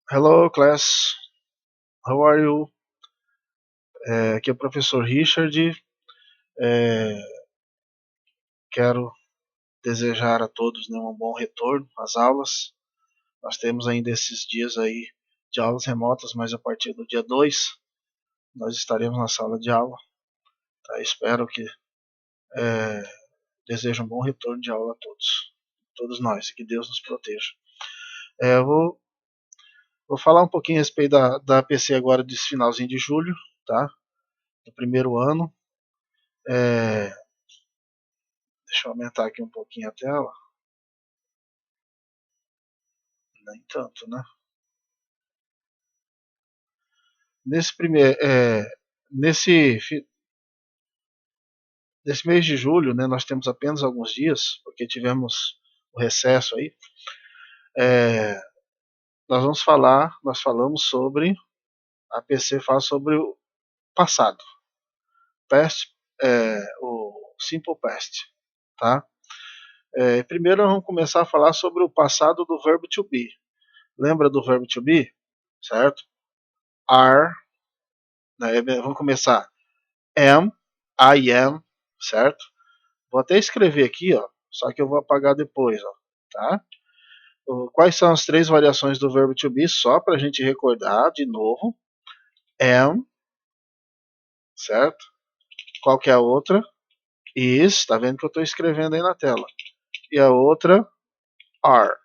Hello, class. How are you? Aqui é o professor Richard. É, quero desejar a todos, né, um bom retorno às aulas. Nós temos ainda esses dias aí de aulas remotas, mas a partir do dia 2 nós estaremos na sala de aula. Tá? Espero que é, deseje um bom retorno de aula a todos nós, que Deus nos proteja. Eu vou falar um pouquinho a respeito da APC agora desse finalzinho de julho, tá? Do primeiro ano. Deixa eu aumentar aqui um pouquinho a tela. Nem tanto, né? Nesse primeiro, nesse, nesse mês de julho, né, nós temos apenas alguns dias, porque tivemos o recesso aí. Nós falamos sobre, a PC fala sobre o passado, past, o simple past, tá? Primeiro nós vamos começar a falar sobre o passado do verbo to be. Lembra do verbo to be? Certo? Are, né, vamos começar. Am, I am, certo? Vou até escrever aqui, ó, só que eu vou apagar depois, ó, tá? Quais são as três variações do verbo to be, só para a gente recordar de novo. Am, certo? Qual que é a outra? Is, tá vendo que eu estou escrevendo aí na tela. E a outra, are,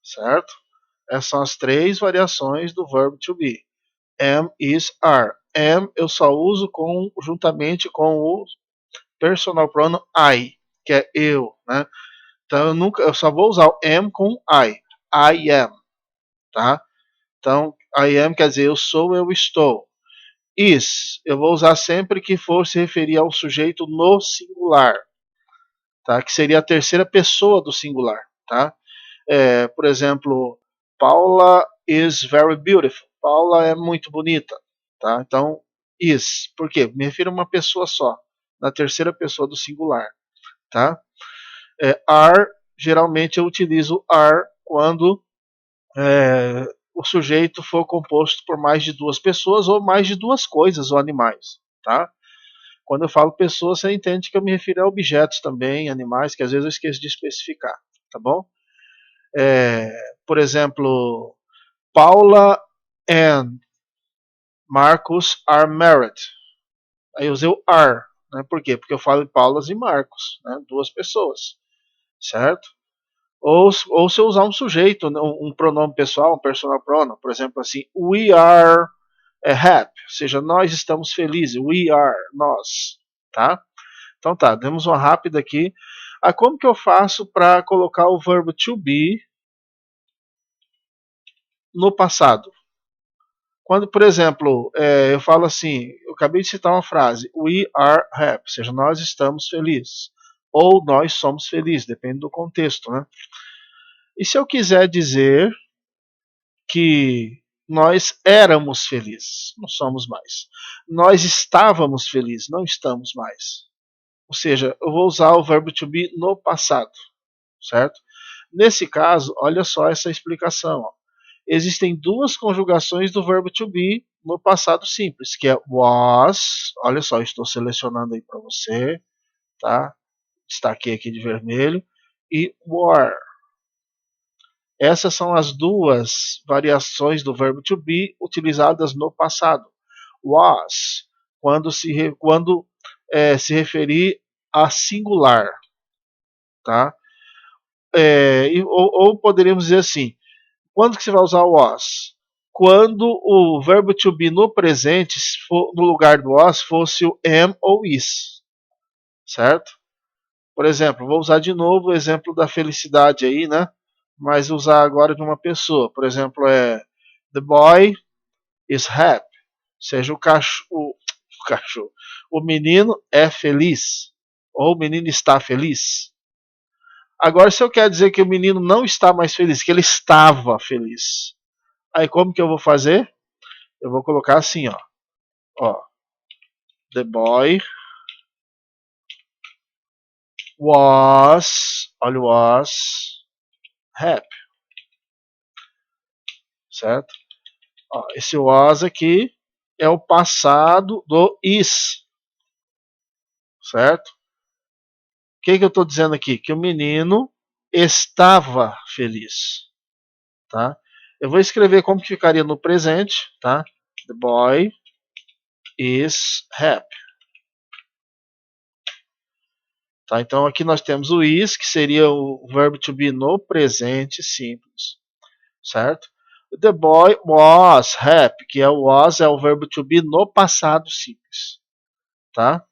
certo? Essas são as três variações do verbo to be. Am, is, are. Am eu só uso juntamente com o personal pronoun I, que é eu, né? Então eu só vou usar o am com I. I am, tá? Então, I am quer dizer eu sou, eu estou. Is, eu vou usar sempre que for se referir ao sujeito no singular, tá? Que seria a terceira pessoa do singular, tá? Por exemplo, Paula is very beautiful. Paula é muito bonita, tá? Então, is, por quê? Me refiro a uma pessoa só, na terceira pessoa do singular, tá? Are, geralmente eu utilizo are quando o sujeito for composto por mais de duas pessoas ou mais de duas coisas ou animais, tá? Quando eu falo pessoas, você entende que eu me refiro a objetos também, animais, que às vezes eu esqueço de especificar, tá bom? Por exemplo, Paula and Marcos are married. Aí eu usei o are, né? Por quê? Porque eu falo de Paulas e Marcos, né? Duas pessoas, certo? Ou se eu usar um sujeito, um pronome pessoal, um personal pronoun, por exemplo assim, we are happy, ou seja, nós estamos felizes, we are, nós, tá? Então tá, demos uma rápida aqui. Como que eu faço para colocar o verbo to be no passado? Quando, por exemplo, eu falo assim, eu acabei de citar uma frase, we are happy, ou seja, nós estamos felizes, ou nós somos felizes, depende do contexto, né? E se eu quiser dizer que nós éramos felizes, não somos mais. Nós estávamos felizes, não estamos mais. Ou seja, eu vou usar o verbo to be no passado, certo? Nesse caso, olha só essa explicação. Ó. Existem duas conjugações do verbo to be no passado simples, que é was, olha só, estou selecionando aí para você, tá? Destaquei aqui de vermelho, e were. Essas são as duas variações do verbo to be utilizadas no passado. Was, quando se referir a singular, tá? Ou poderíamos dizer assim, quando que você vai usar o was? Quando o verbo to be no presente, no lugar do was, fosse o am ou is, certo? Por exemplo, vou usar de novo o exemplo da felicidade aí, né? Mas usar agora de uma pessoa. Por exemplo, the boy is happy. Ou seja, o menino é feliz. Ou o menino está feliz. Agora, se eu quero dizer que o menino não está mais feliz, que ele estava feliz. Aí como que eu vou fazer? Eu vou colocar assim, ó. The boy was happy. certo? Ó, esse was aqui é o passado do is, certo? O que eu estou dizendo aqui? Que o menino estava feliz, tá? Eu vou escrever como que ficaria no presente, tá? The boy is happy. Tá? Então aqui nós temos o is, que seria o verbo to be no presente simples, certo? The boy was happy, que é o was é o verbo to be no passado simples, tá?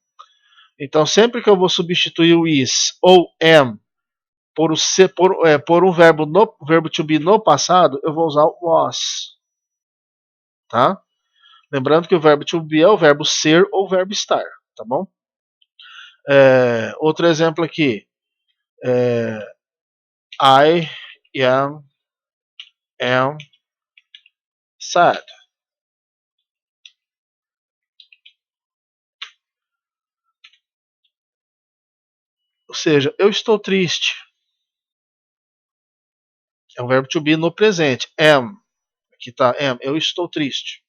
Então sempre que eu vou substituir o is ou am por um verbo to be no passado, eu vou usar o was, tá? Lembrando que o verbo to be é o verbo ser ou o verbo estar, tá bom? Outro exemplo aqui. I am sad. Ou seja, eu estou triste. É um verbo to be no presente. Am. Aqui está am. Eu estou triste.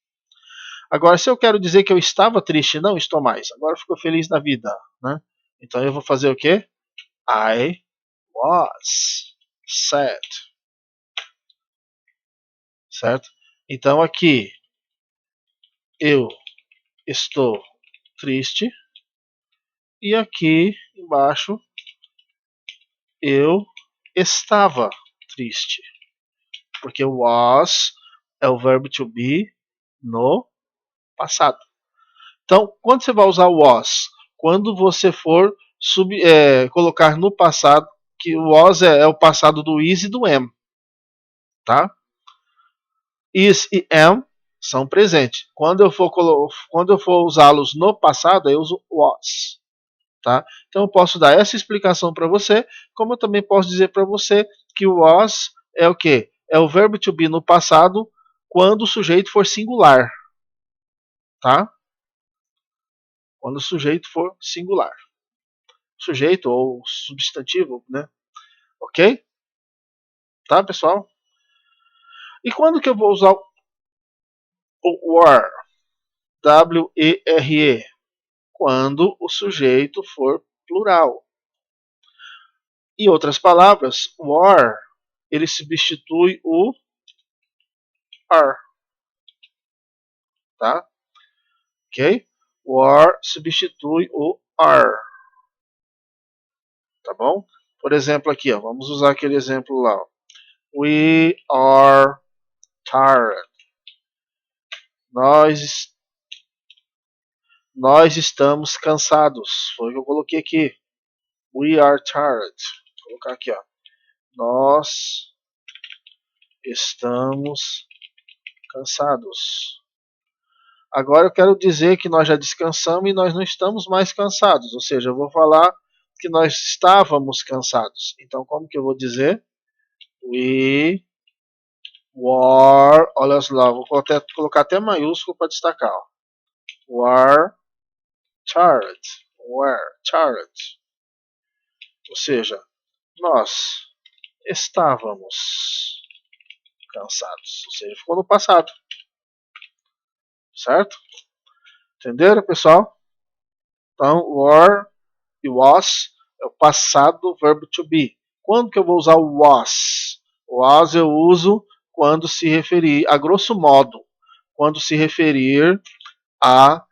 Agora, se eu quero dizer que eu estava triste, não estou mais. Agora ficou feliz na vida, né? Então eu vou fazer o quê? I was sad. Certo? Então aqui eu estou triste e aqui embaixo eu estava triste. Porque was é o verbo to be no passado. Então, quando você vai usar o was? Quando você for colocar no passado, que o was é o passado do is e do am. Tá? Is e am são presentes. Quando eu for usá-los no passado, eu uso was. Tá? Então eu posso dar essa explicação para você, como eu também posso dizer para você que o was é o quê? É o verbo to be no passado quando o sujeito for singular. Tá? Quando o sujeito for singular. Sujeito ou substantivo, né? Ok? Tá, pessoal? E quando que eu vou usar o were? W-E-R-E. Quando o sujeito for plural. Em outras palavras, were, ele substitui o are. Tá? Ok? Were substitui o are. Tá bom? Por exemplo aqui, ó, vamos usar aquele exemplo lá. Ó. We are tired. Nós estamos cansados. Foi o que eu coloquei aqui. We are tired. Vou colocar aqui, ó. Nós estamos cansados. Agora eu quero dizer que nós já descansamos e nós não estamos mais cansados. Ou seja, eu vou falar que nós estávamos cansados. Então, como que eu vou dizer? We were. Olha lá, vou colocar até maiúsculo para destacar. Ó. Were tired. Were tired. Ou seja, nós estávamos cansados. Ou seja, ficou no passado. Certo? Entenderam, pessoal? Então, were e was é o passado do verbo to be. Quando que eu vou usar o was? O was eu uso quando se referir, a grosso modo, quando se referir a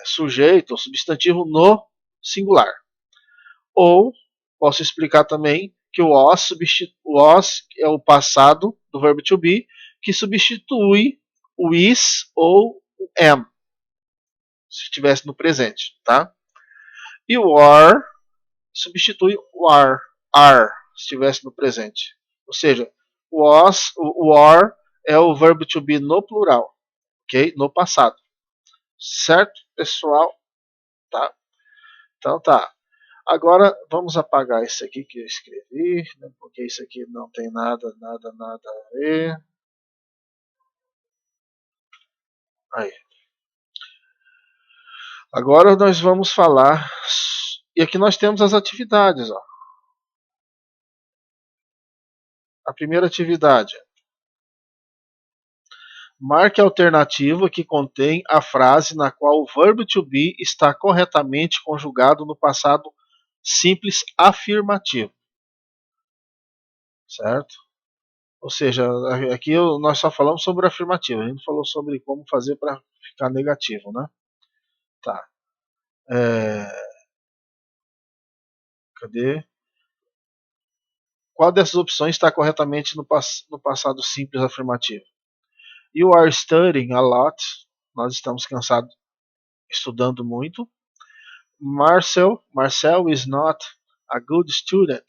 sujeito ou substantivo no singular. Ou posso explicar também que o was é o passado do verbo to be que substitui o is ou o am, se estivesse no presente, tá? E o are substitui o are, se estivesse no presente. Ou seja, o are é o verbo to be no plural, ok? No passado. Certo, pessoal? Tá? Então tá. Agora vamos apagar isso aqui que eu escrevi, né, porque isso aqui não tem nada a ver. Aí. Agora nós vamos falar. E aqui nós temos as atividades. Ó. A primeira atividade. Marque a alternativa que contém a frase na qual o verbo to be está corretamente conjugado no passado simples afirmativo. Certo? Ou seja, aqui nós só falamos sobre afirmativo, a gente não falou sobre como fazer para ficar negativo, né? Tá. Cadê? Qual dessas opções está corretamente no passado simples afirmativo? You are studying a lot. Nós estamos cansados, estudando muito. Marcel is not a good student.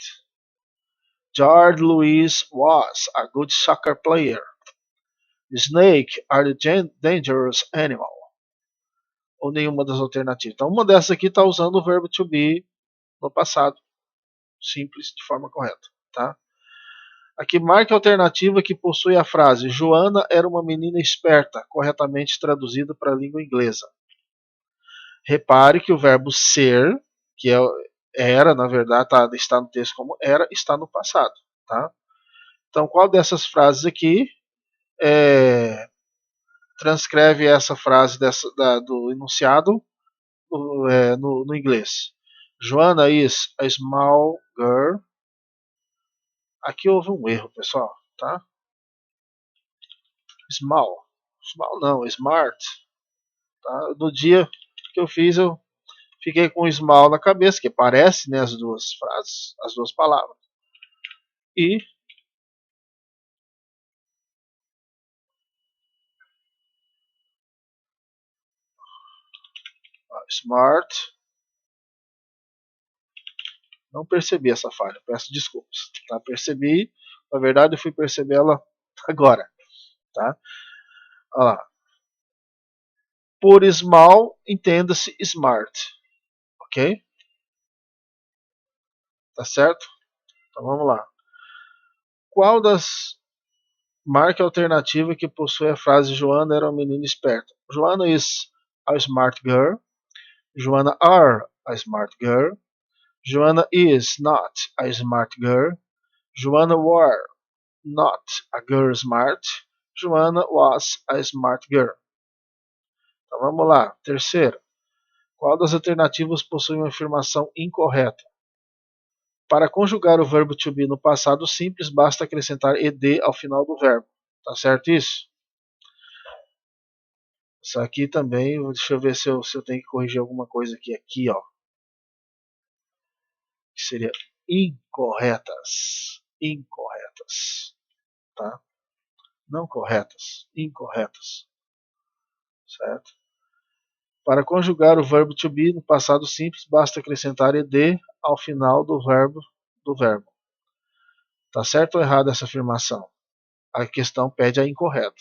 George Louis was a good soccer player. Snake are a dangerous animal. Ou nenhuma das alternativas. Então, uma dessas aqui está usando o verbo to be no passado simples de forma correta. Tá? Aqui marque a alternativa que possui a frase Joana era uma menina esperta, corretamente traduzida para a língua inglesa. Repare que o verbo ser, que era, na verdade, está no texto como era, está no passado. Tá? Então, qual dessas frases aqui transcreve essa frase do enunciado no inglês? Joanna is a small girl. Aqui houve um erro, pessoal. Tá? Small não, smart. Tá? No dia que eu fiz, eu fiquei com small na cabeça, que parece, né, as duas frases, as duas palavras. E smart. Não percebi essa falha, peço desculpas. Tá? Percebi, na verdade eu fui perceber ela agora. Tá? Olha lá. Por small, entenda-se smart. Ok? Tá certo? Então vamos lá. Qual das marca alternativa que possui a frase Joana era uma menina esperta? Joana is a smart girl. Joana are a smart girl. Joana is not a smart girl. Joana were not a girl smart. Joana was a smart girl. Então vamos lá. Terceiro. Qual das alternativas possui uma afirmação incorreta? Para conjugar o verbo to be no passado simples, basta acrescentar ed ao final do verbo. Tá certo isso? Isso aqui também, deixa eu ver se eu tenho que corrigir alguma coisa aqui, ó. Que seria incorretas. Incorretas. Tá? Não corretas. Incorretas. Certo? Para conjugar o verbo to be no passado simples, basta acrescentar ed ao final do verbo. Tá certo ou errado essa afirmação? A questão pede a incorreta.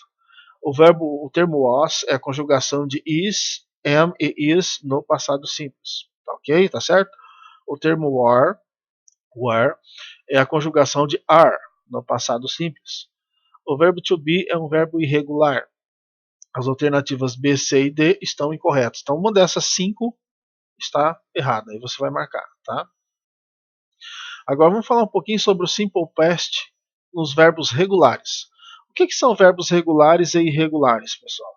O termo was é a conjugação de is, am e is no passado simples. Tá ok? Tá certo? O termo were é a conjugação de are no passado simples. O verbo to be é um verbo irregular. As alternativas B, C e D estão incorretas. Então, uma dessas 5 está errada. Aí você vai marcar. Tá? Agora vamos falar um pouquinho sobre o simple past nos verbos regulares. O que são verbos regulares e irregulares, pessoal?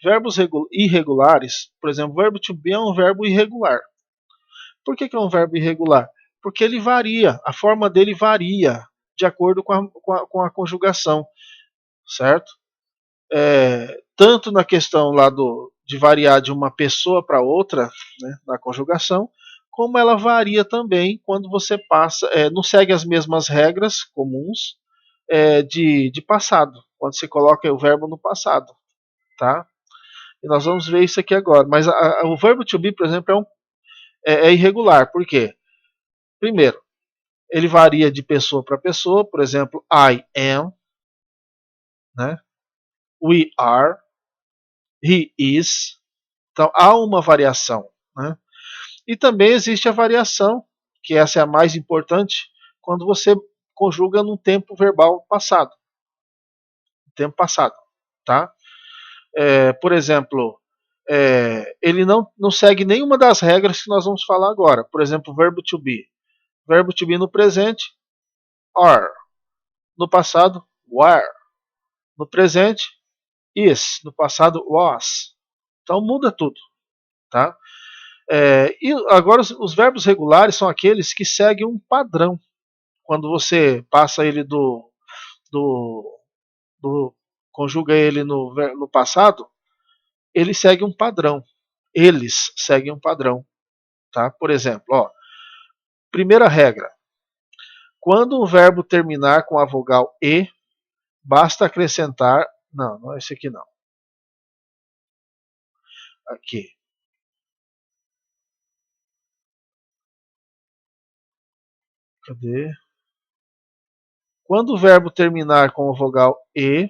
Verbos irregulares, por exemplo, o verbo to be é um verbo irregular. Por que é um verbo irregular? Porque ele varia, a forma dele varia de acordo com a conjugação, certo? Tanto na questão lá de variar de uma pessoa para outra, né, na conjugação, como ela varia também quando você passa, não segue as mesmas regras comuns de passado, quando você coloca o verbo no passado, tá? E nós vamos ver isso aqui agora. Mas o verbo to be, por exemplo, é irregular. Por quê? Primeiro, ele varia de pessoa para pessoa. Por exemplo, I am, né? We are, he is. Então há uma variação, né? E também existe a variação, que essa é a mais importante, quando você conjuga num tempo verbal passado. Tempo passado, tá? Por exemplo, ele não segue nenhuma das regras que nós vamos falar agora. Por exemplo, verbo to be. Verbo to be no presente, are. No passado, were. No presente, is, no passado was. Então muda tudo, tá? E agora os verbos regulares são aqueles que seguem um padrão. Quando você passa ele do, do conjuga ele no passado, ele segue um padrão. Eles seguem um padrão, tá? Por exemplo, ó, primeira regra. Quando um verbo terminar com a vogal e, basta acrescentar. Não, não é esse aqui não. Aqui. Cadê? Quando o verbo terminar com a vogal e,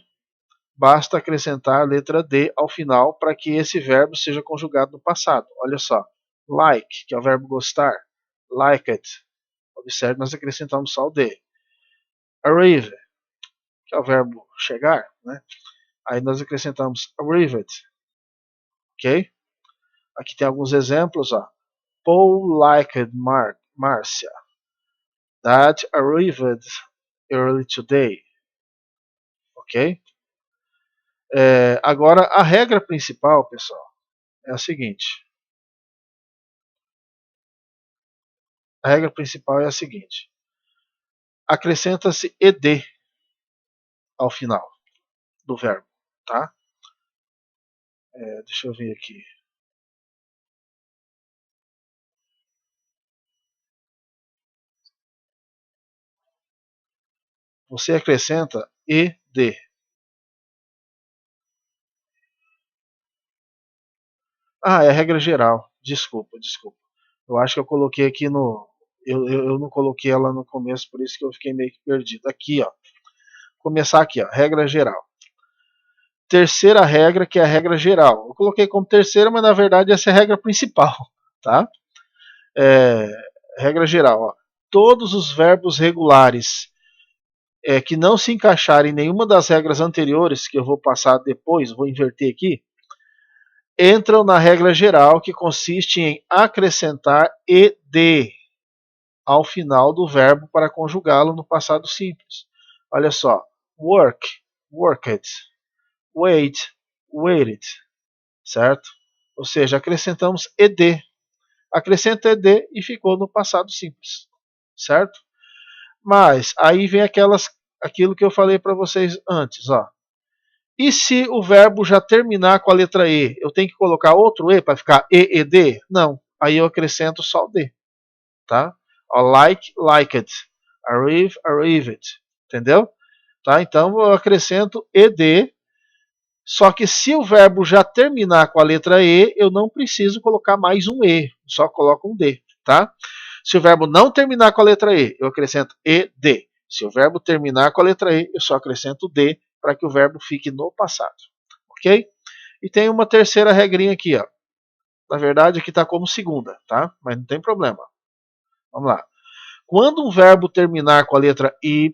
basta acrescentar a letra D ao final para que esse verbo seja conjugado no passado. Olha só. Like, que é o verbo gostar. Liked. Observe, nós acrescentamos só o D. Arrive, que é o verbo chegar, né? Aí nós acrescentamos arrived. Ok? Aqui tem alguns exemplos, ó. Paul liked Marcia. That arrived early today. Ok? Agora, a regra principal, pessoal, é a seguinte. A regra principal é a seguinte. Acrescenta-se ed ao final do verbo, tá? Deixa eu ver aqui. Você acrescenta ed. Ah, é a regra geral. Desculpa. Eu acho que eu coloquei aqui no... Eu não coloquei ela no começo, por isso que eu fiquei meio que perdido. Aqui, ó. Começar aqui, ó. Regra geral. Terceira regra, que é a regra geral. Eu coloquei como terceira, mas na verdade essa é a regra principal, tá? Regra geral, ó. Todos os verbos regulares que não se encaixarem em nenhuma das regras anteriores, que eu vou passar depois, vou inverter aqui, entram na regra geral, que consiste em acrescentar ed ao final do verbo para conjugá-lo no passado simples. Olha só, work, worked, wait, waited, certo? Ou seja, acrescentamos ed. Acrescenta ed e ficou no passado simples, certo? Mas aí vem aquilo que eu falei para vocês antes, ó. E se o verbo já terminar com a letra E, eu tenho que colocar outro E para ficar EED? Não. Aí eu acrescento só o D, tá? Ó, like, liked. Arrive, arrived. Entendeu? Tá? Então eu acrescento ED. Só que se o verbo já terminar com a letra E, eu não preciso colocar mais um E. Só coloco um D, tá? Se o verbo não terminar com a letra E, eu acrescento ED. Se o verbo terminar com a letra E, eu só acrescento D para que o verbo fique no passado. Ok? E tem uma terceira regrinha aqui, ó. Na verdade, aqui está como segunda, tá? Mas não tem problema. Vamos lá. Quando um verbo terminar com a letra Y,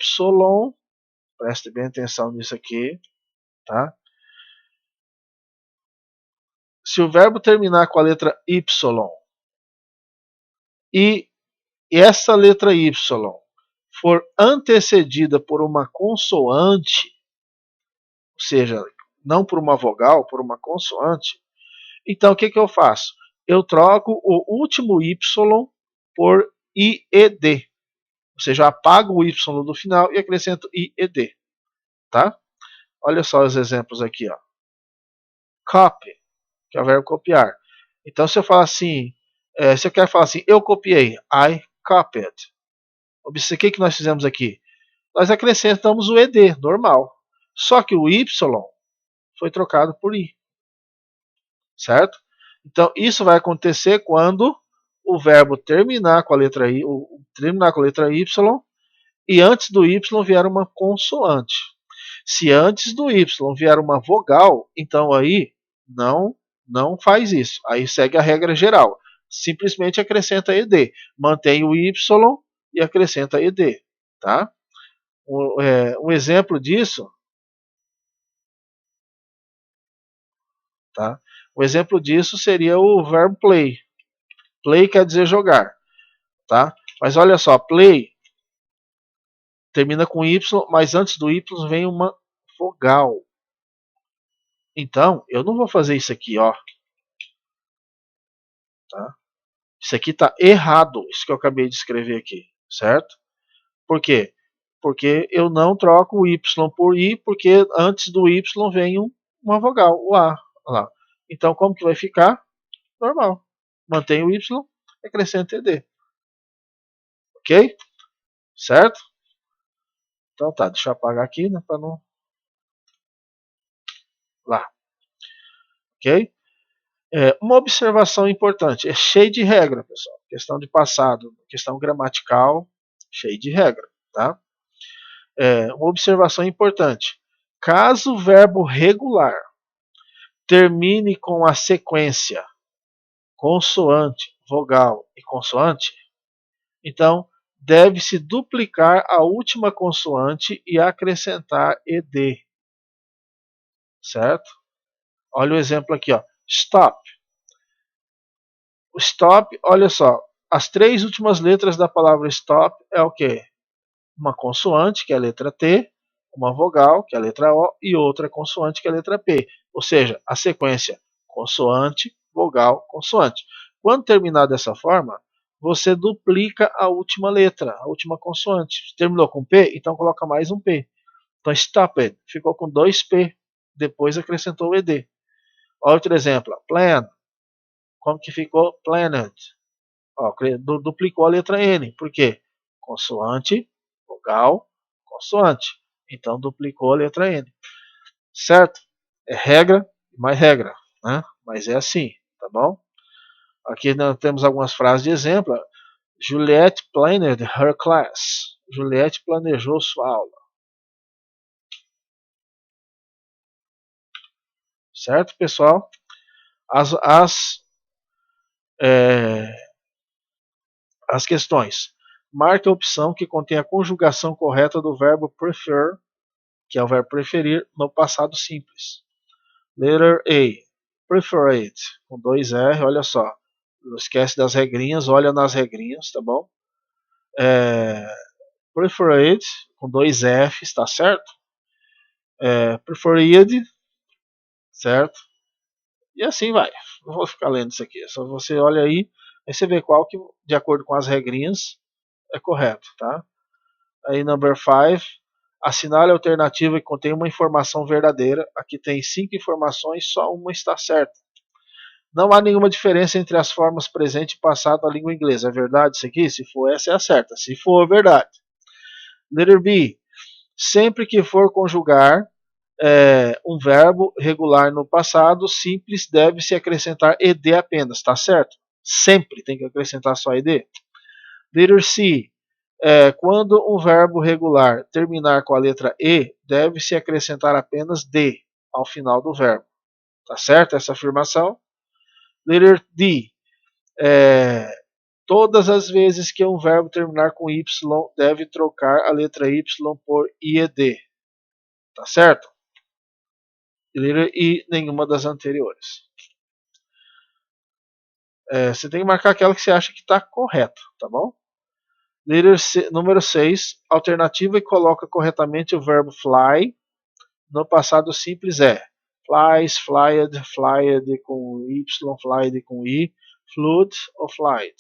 preste bem atenção nisso aqui, tá? Se o verbo terminar com a letra Y e essa letra Y for antecedida por uma consoante, ou seja, não por uma vogal, por uma consoante, então o que eu faço? Eu troco o último Y por IED. Ou seja, eu apago o Y do final e acrescento IED. Tá? Olha só os exemplos aqui. Ó. Copy, que é o verbo copiar. Então se eu falar assim, se eu quero falar assim, eu copiei, I copied. Observe o que nós fizemos aqui. Nós acrescentamos o ED, normal. Só que o Y foi trocado por I. Certo? Então isso vai acontecer quando o verbo terminar com a letra I, terminar com a letra Y, e antes do Y vier uma consoante. Se antes do Y vier uma vogal, então aí não faz isso. Aí segue a regra geral. Simplesmente acrescenta ED. Mantém o Y e acrescenta ED. Tá? Um exemplo disso. Tá? Um exemplo disso seria o verbo play. Play quer dizer jogar. Tá? Mas olha só, play termina com Y, mas antes do Y vem uma vogal. Então, eu não vou fazer isso aqui, ó. Tá? Isso aqui está errado, isso que eu acabei de escrever aqui, certo? Por quê? Porque eu não troco o Y por I, porque antes do Y vem uma vogal, o A. Lá. Então, como que vai ficar? Normal. Mantém o Y, acrescenta ED. Ok? Certo? Então tá, deixa eu apagar aqui, né, para não... Lá. Ok? Uma observação importante, é cheio de regra, pessoal. Questão de passado, questão gramatical, cheio de regra, tá? Uma observação importante. Caso o verbo regular termine com a sequência consoante, vogal e consoante, então deve-se duplicar a última consoante e acrescentar ED, certo? Olha o exemplo aqui, ó. Stop. O stop, olha só, as três últimas letras da palavra stop é o quê? Uma consoante, que é a letra T, uma vogal, que é a letra O, e outra consoante, que é a letra P. Ou seja, a sequência consoante, vogal, consoante. Quando terminar dessa forma, você duplica a última letra, a última consoante. Terminou com P? Então coloca mais um P. Então stopped, ficou com dois P, depois acrescentou o ED. Outro exemplo, plan, como que ficou? Planet. Ó, duplicou a letra N. Por quê? Consoante, vogal, consoante. Então duplicou a letra N. Certo? É regra, mais regra. Né? Mas é assim, tá bom? Aqui nós temos algumas frases de exemplo. Juliette planned her class. Juliette planejou sua aula. Certo, pessoal? É, as questões. Marque a opção que contém a conjugação correta do verbo prefer, que é o verbo preferir, no passado simples. Letter A. Preferred, com dois R, olha só. Não esquece das regrinhas, olha nas regrinhas, tá bom? Preferred, com dois Fs, tá certo? Preferred, certo? E assim vai. Não vou ficar lendo isso aqui. Só você olha aí você vê qual que, de acordo com as regrinhas, é correto, tá? Aí, number 5. Assinale a alternativa que contém uma informação verdadeira. Aqui tem 5 informações, só uma está certa. Não há nenhuma diferença entre as formas presente e passado na língua inglesa. É verdade isso aqui? Se for essa, é a certa. Se for, é verdade. Letter B. Sempre que for conjugar um verbo regular no passado simples, deve-se acrescentar ed apenas. Tá certo? Sempre tem que acrescentar só ed. Letter C. Quando um verbo regular terminar com a letra E, deve-se acrescentar apenas D ao final do verbo. Tá certo essa afirmação? Letter D. Todas as vezes que um verbo terminar com Y, deve trocar a letra Y por IED. Tá certo? Letter I, nenhuma das anteriores. Você tem que marcar aquela que você acha que está correta, tá bom? Número 6, alternativa e coloca corretamente o verbo fly no passado simples é flies, flyed, flyed com Y, flyed com I, flew ou flied.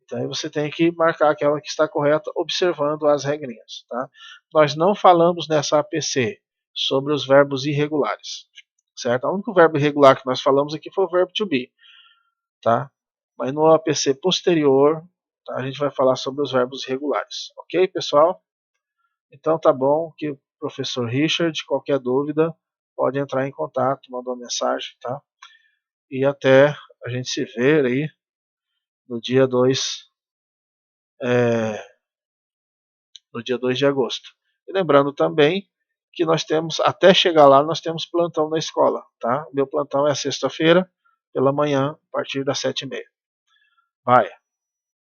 Então aí você tem que marcar aquela que está correta observando as regrinhas. Tá? Nós não falamos nessa APC sobre os verbos irregulares. Certo? O único verbo irregular que nós falamos aqui foi o verbo to be. Tá? Mas no APC posterior, tá, a gente vai falar sobre os verbos irregulares. Ok, pessoal? Então tá bom, que o professor Richard, qualquer dúvida, pode entrar em contato, mandar uma mensagem, tá? E até a gente se ver aí no dia 2, no dia 2 de agosto. E lembrando também que nós temos, até chegar lá, nós temos plantão na escola, tá? Meu plantão é sexta-feira, pela manhã, a partir das 7h30. Vai!